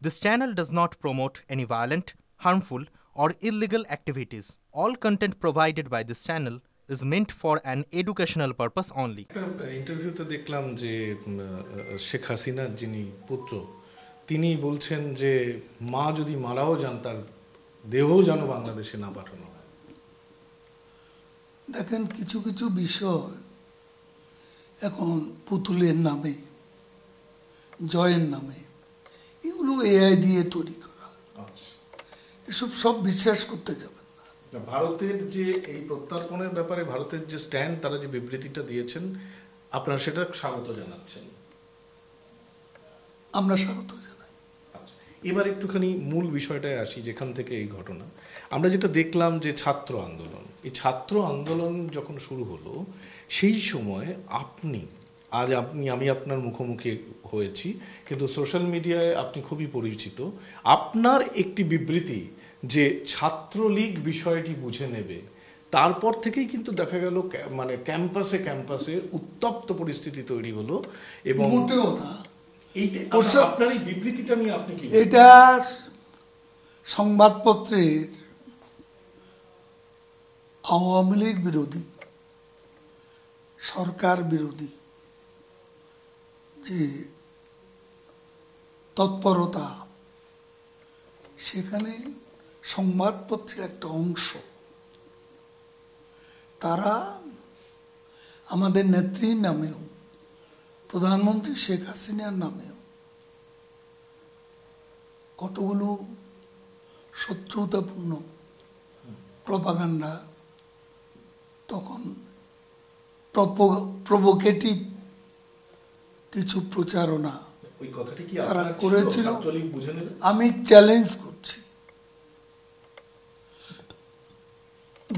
This channel does not promote any violent, harmful, or illegal activities. All content provided by this channel is meant for an educational purpose only. ইন্টারভিউতে দেখলাম যে শেখ হাসিনার যিনি পুত্র তিনি বলছেন যে মা যদি মারাও যান তার দেহ যেন বাংলাদেশে না পাঠানো হয়। দেখেন কিছু কিছু বিষয় এখন পুতুলের নামে, জয়ের নামে, এগুলো এআই দিয়ে তৈরি করা, এসব সব বিশ্বাস করতে যাবেন না। ভারতের যে এই প্রত্যর্পণের ব্যাপারে ভারতের যে স্ট্যান্ড, তারা যে বিবৃতিটা দিয়েছেন, আপনারা সেটা স্বাগত জানাচ্ছেন? আমরা স্বাগত জানাই। এবার একটুখানি মূল বিষয়টায় আসি, যেখান থেকে এই ঘটনা আমরা যেটা দেখলাম যে ছাত্র আন্দোলন, এই ছাত্র আন্দোলন যখন শুরু হলো সেই সময় আমি আপনার মুখোমুখি হয়েছি, কিন্তু সোশ্যাল মিডিয়ায় আপনি খুবই পরিচিত। আপনার একটি বিবৃতি যে ছাত্রলীগ বিষয়টি বুঝে নেবে, তারপর থেকেই কিন্তু দেখা গেল মানে ক্যাম্পাসে উত্তপ্ত পরিস্থিতি তৈরি হলো। এবং আপনার এই বিবৃতিটা নিয়ে আপনি কি? এটা সংবাদপত্রের আওয়ামী লীগ বিরোধী, সরকার বিরোধী যে তৎপরতা, সেখানে সংবাদপত্রের একটা অংশ তারা আমাদের নেত্রীর নামেও, প্রধানমন্ত্রী শেখ হাসিনার নামেও কতগুলো শত্রুতাপূর্ণ প্রপাগান্ডা, তখন প্রভোকেটিভ কিছু প্রচারণা তারা করেছিল। আমি চ্যালেঞ্জ করছি,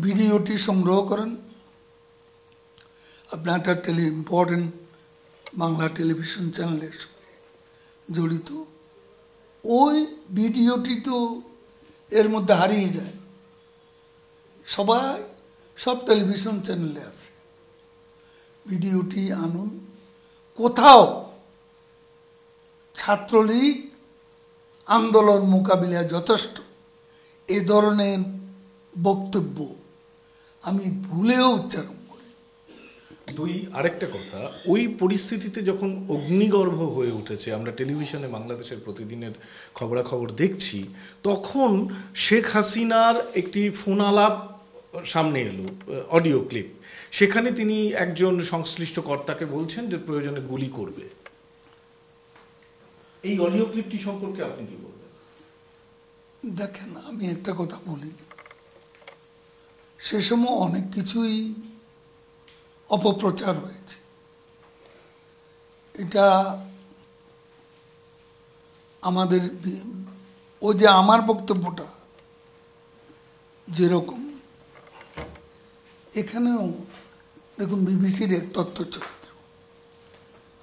ভিডিওটি সংগ্রহ করেন, আপনার একটা ইম্পর্টেন্ট বাংলা টেলিভিশন চ্যানেলের সঙ্গে জড়িত, ওই ভিডিওটি তো এর মধ্যে হারিয়ে যায়, সব টেলিভিশন চ্যানেলে আছে। ভিডিওটি আনুন, কোথাও ছাত্রলীগ আন্দোলন মোকাবিলায় যথেষ্ট এ ধরনের বক্তব্য আমি ভুলেও উচ্চারণ করি। আরেকটা কথা, ওই পরিস্থিতিতে যখন অগ্নিগর্ভ হয়ে উঠেছে, আমরা টেলিভিশনে বাংলাদেশের প্রতিদিনের খবরাখবর দেখছি, তখন শেখ হাসিনার একটি ফোনালাপ সামনে এলো, অডিও ক্লিপ। সেখানে তিনি একজন সংশ্লিষ্ট কর্তাকে বলছেন যে প্রয়োজনে গুলি করবে। এই অডিও ক্লিপটি সম্পর্কে আপনি কি বলবেন? দেখেন, আমি একটা কথা বলি, সে সময় অনেক কিছুই অপপ্রচার হয়েছে। এটা আমাদের ওই যে আমার বক্তব্যটা যেরকম, এখানেও দেখুন বিবিসির এক তথ্যচিত্র,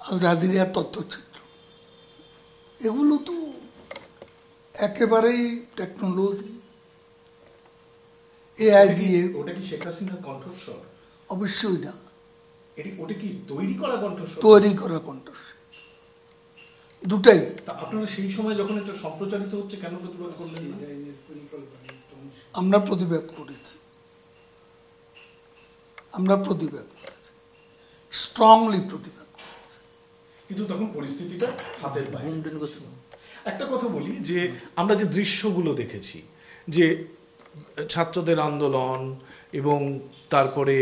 আল জাজিরার তথ্যচিত্র, এগুলো তো একেবারেই টেকনোলজি, এআই দিয়ে। ওটা কি শেখ হাসিনার কণ্ঠস্বর? অবশ্যই না, ওটা কি তৈরি করা কণ্ঠস্বর? তৈরি করা কণ্ঠস্বর, দুটাই। আপনারা সেই সময় যখন এটা সম্প্রচারিত হচ্ছে কেন প্রতিবাদ করলেন না? আমরা প্রতিবাদ করেছি, স্ট্রংলি প্রতিবাদ করেছি, কিন্তু তখন পরিস্থিতিটা হাতের বাইরে। একটা কথা বলি, যে আমরা যে দৃশ্যগুলো দেখেছি, যে ছাত্রদের আন্দোলন এবং তারপরে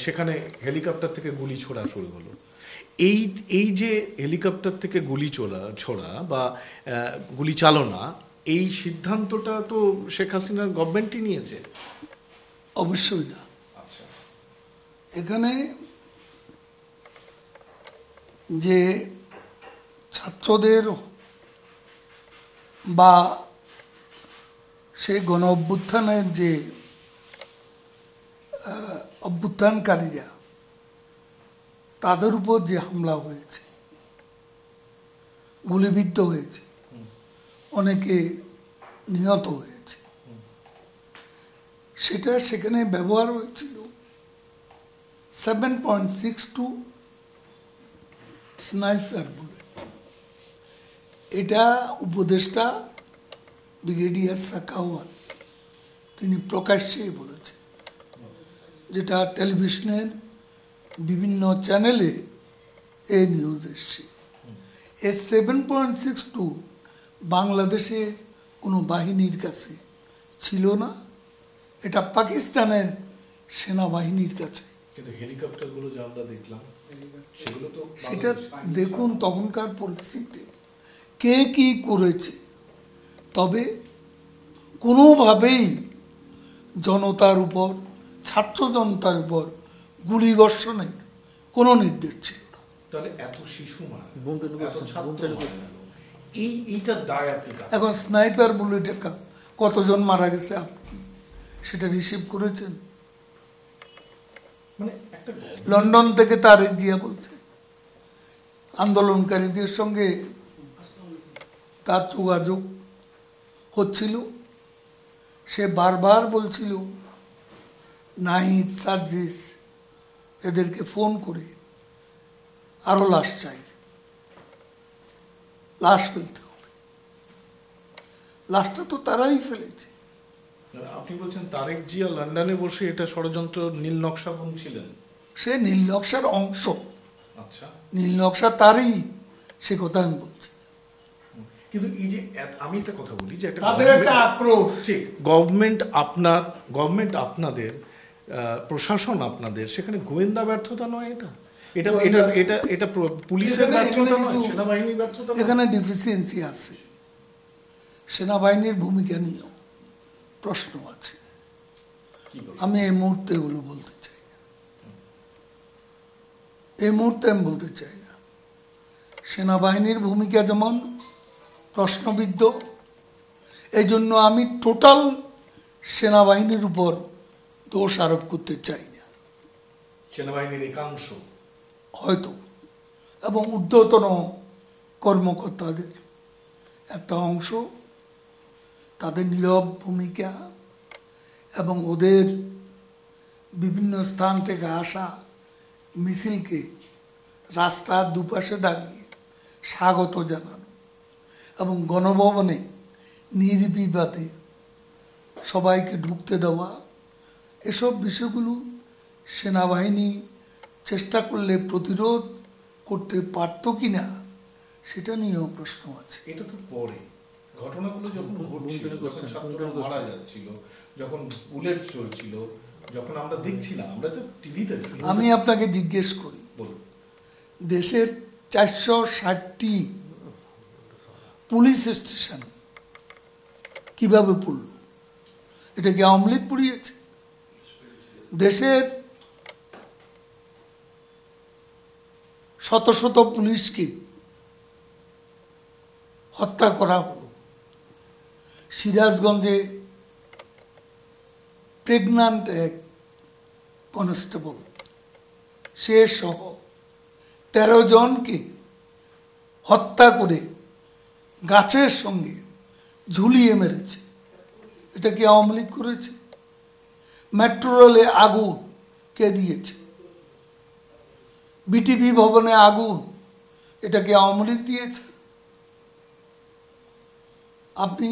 সেখানে হেলিকপ্টার থেকে গুলি ছোড়া শুরু হলো। এই যে হেলিকপ্টার থেকে গুলি ছোড়া বা গুলি চালনা, এই সিদ্ধান্তটা তো শেখ হাসিনার গভর্নমেন্টই নিয়েছে? অবশ্যই না। এখানে যে ছাত্রদের বা সেই গণ অভ্যুত্থানের যে অভ্যুত্থানকারীরা, তাদের উপর যে হামলা হয়েছে, গুলিবিদ্ধ হয়েছে, অনেকে নিহত হয়েছে, সেটা সেখানে ব্যবহার হয়েছিল 7.62 স্নাইপার বুলেট। এটা উপদেষ্টা ব্রিগেডিয়ার সাখাওয়াত তিনি প্রকাশ্যেই বলেছেন, যেটা টেলিভিশনের বিভিন্ন চ্যানেলে এই নিউজ এসছে। এ 7.62 বাংলাদেশে কোনো বাহিনীর কাছে ছিল না, এটা পাকিস্তানের সেনাবাহিনীর কাছে। কিন্তু হেলিকপ্টারগুলো যা আমরা দেখলাম সেগুলো তো সেটা দেখুন তখনকার পরিস্থিতি কে কি করেছে। তবে কোনোভাবেই জনতার উপর, ছাত্র জনতার উপর গুলি বর্ষণের কোনো নির্দেশ ছিল না। তাহলে এত শিশু মারা, এত ছাত্র মারা, এইটার দায় আপনি এখন স্নাইপার বুলেটে কতজন মারা গেছে আপনি কি সেটা রিসিভ করেছেন? মানে একটা লন্ডন থেকে তারেক জিয়া বলছে আন্দোলনকারীদের সঙ্গে তার যোগাযোগ হচ্ছিল, সে বারবার বলছিল নাহিদ, সার্জিস এদেরকে ফোন করে আরো লাশ চাই, লাশ ফেলতে হবে। লাশটা তো তারাই ফেলেছে। আপনি বলছেন তারেক জিয়া লন্ডনে বসে এটা ষড়যন্ত্র নীল নকশা বুনছিলেন? সে নীল নকশার অংশ, আচ্ছা, নীল নকশা তারই, সে কথা আমি বলছি। কিন্তু এই যে আমি একটা কথা বলি যে তাদের একটা আক্রোশ, ঠিক গভর্নমেন্ট আপনাদের, প্রশাসন আপনাদের, সেখানে গোয়েন্দা ব্যর্থতা নয় এটা? এটা এটা এটা এটা পুলিশের ব্যর্থতা নয়, সেনাবাহিনীর ব্যর্থতা নয়? এখানে ডিফিসিয়েন্সি আছে, সেনাবাহিনীর ভূমিকা নিয়েও প্রশ্ন আছে। আমি এই মুহূর্তে এগুলো বলতে চাই না, এই মুহূর্তে আমি বলতে চাই না। সেনাবাহিনীর ভূমিকা যেমন প্রশ্নবিদ্ধ, এই জন্য আমি টোটাল সেনাবাহিনীর উপর দোষ আরোপ করতে চাই না। সেনাবাহিনীর একাংশ হয়তো, এবং ঊর্ধ্বতন কর্মকর্তাদের একটা অংশ, তাদের নীরব ভূমিকা এবং ওদের বিভিন্ন স্থান থেকে আসা মিছিলকে রাস্তার দুপাশে দাঁড়িয়ে স্বাগত জানানো এবং গণভবনে নির্বিবাদে সবাইকে ঢুকতে দেওয়া, এসব বিষয়গুলো সেনাবাহিনী চেষ্টা করলে প্রতিরোধ করতে পারত কিনা সেটা নিয়েও প্রশ্ন আছে। এটা তো পরে ঘটনাগুলো যখন ঘটছিল, যখন ছাত্ররা মারা যাচ্ছিল, যখন বুলেট চলছিল, যখন আমরা দেখছিলাম, আমরা তো টিভিতে, আমি আপনাকে জিজ্ঞেস করি, বলুন, দেশের 460টি পুলিশ স্টেশন কিভাবে পড়ল? এটা কি আওয়ামী লীগ পুড়িয়েছে? দেশের শত শত পুলিশকে হত্যা করা হলো। সিরাজগঞ্জে প্রেগন্যান্ট এক কনস্টেবল, সে সহ 13 জনকে হত্যা করে গাছের সঙ্গে ঝুলিয়ে মেরেছে। এটা কি আওয়ামী লীগ করেছে? মেট্রো রেলে আগুন কে দিয়েছে? বিটিভি ভবনে আগুন, এটা কি আওয়ামী লীগ দিয়েছে? আপনি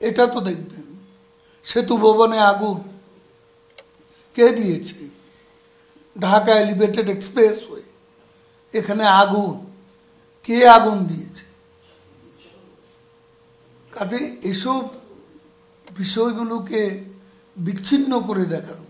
এটা তো দেখবেন, সেতু ভবনে আগুন কে দিয়েছে? ঢাকা এলিভেটেড এক্সপ্রেসওয়ে, এখানে আগুন কে আগুন দিয়েছে? কাজে এসব বিষয়গুলোকে বিচ্ছিন্ন করে দেখানো